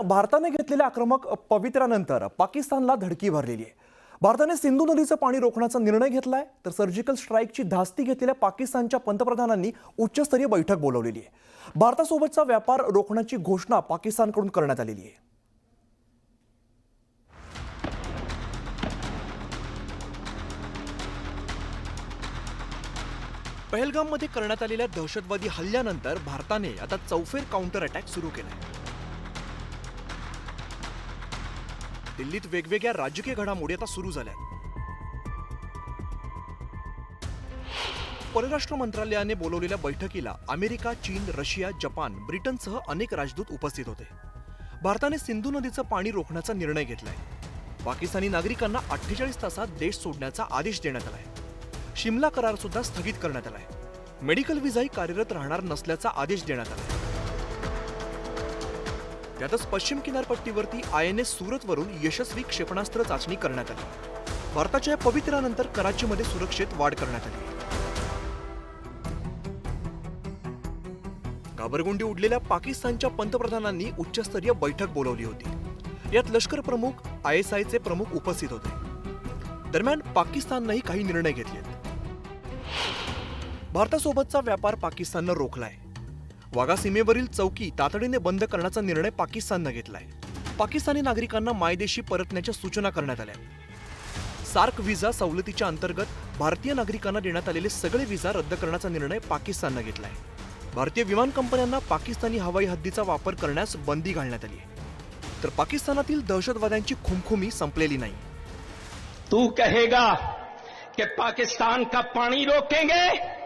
भारताने घेतलेल्या आक्रमक पवित्र्यानंतर पाकिस्तानला धडकी भरलेली आहे। भारताने सिंधू नदीचं पाणी रोखण्याचा निर्णय घेतलाय, तर सर्जिकल स्ट्राईकची धास्ती घेतलेल्या पाकिस्तानच्या पंतप्रधानांनी उच्चस्तरीय बैठक बोलावलेली आहे। भारतासोबतचा व्यापार रोखण्याची घोषणा पाकिस्तानकडून करण्यात आलेली आहे। पहलगाममध्ये करण्यात आलेल्या दहशतवादी हल्ल्यानंतर भारताने आता चौफेर काउंटर अटॅक सुरू केलाय। दिल्लीत वेगवेगळ्या राजकीय घडामोडी आता सुरू झाल्या। परराष्ट्र मंत्रालयाने बोलवलेल्या बैठकीला अमेरिका, चीन, रशिया, जपान, ब्रिटनसह अनेक राजदूत उपस्थित होते। भारताने सिंधू नदीचं पाणी रोखण्याचा निर्णय घेतलाय। पाकिस्तानी नागरिकांना 48 तासात देश सोडण्याचा आदेश देण्यात आलाय। शिमला करार सुद्धा स्थगित करण्यात आलाय। मेडिकल व्हिसाही कार्यरत राहणार नसल्याचा आदेश देण्यात आलाय। त्यातच पश्चिम किनारपट्टीवरती INS सूरतवरून यशस्वी क्षेपणास्त्र चाचणी करण्यात आली। भारताच्या पवित्र्यानंतर कराचीमध्ये सुरक्षेत वाढ करण्यात आली। घाबरगुंडी उडलेल्या पाकिस्तानच्या पंतप्रधानांनी उच्चस्तरीय बैठक बोलावली होती। यात लष्कर प्रमुख, ISIचे प्रमुख उपस्थित होते। दरम्यान पाकिस्ताननेही काही निर्णय घेतलेत। भारतासोबतचा व्यापार पाकिस्ताननं रोखलाय। वाघा सीमेवरील चौकी तातडीने बंद करण्याचा निर्णय पाकिस्ताननं घेतलाय। पाकिस्तानी नागरिकांना मायदेशी परतण्याच्या सूचना करण्यात आल्या। सार्क व्हिसा सवलतीच्या अंतर्गत भारतीय नागरिकांना देण्यात आलेले सगळे व्हिसा रद्द करण्याचा निर्णय पाकिस्ताननं घेतलाय। भारतीय विमान कंपन्यांना पाकिस्तानी हवाई हद्दीचा वापर करण्यास बंदी घालण्यात आली आहे। तर पाकिस्तानातील दहशतवाद्यांची खुमखुमी संपलेली नाही। तू कहेगा कि पाकिस्तान का पानी रोकेंगे,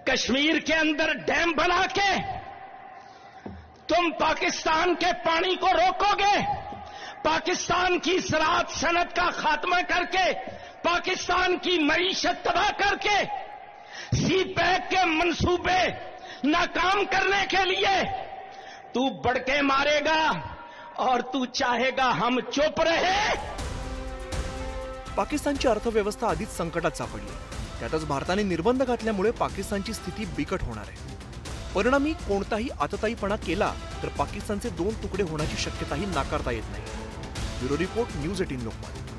कश्मीर के अंदर डैम बना के तुम पाकिस्तान के पानी को रोकोगे, पाकिस्तान की ज़राअत सनत का खात्मा करके, पाकिस्तान की मईशत तबाह करके CPEC के मंसूबे नाकाम करने के लिए तू बड़के मारेगा और तू चाहेगा हम चुप रहे। पाकिस्तानची अर्थव्यवस्था आधीच संकटात सापडली। त्यातच भारताने निर्बंध घातल्यामुळे पाकिस्तानची स्थिती बिकट होणार आहे। परिणामी कोणताही आतताईपणा केला तर पाकिस्तानचे 2 तुकडे होण्याची शक्यताही नाकारता येत नाही। Bureau report, news 18 Lokmat.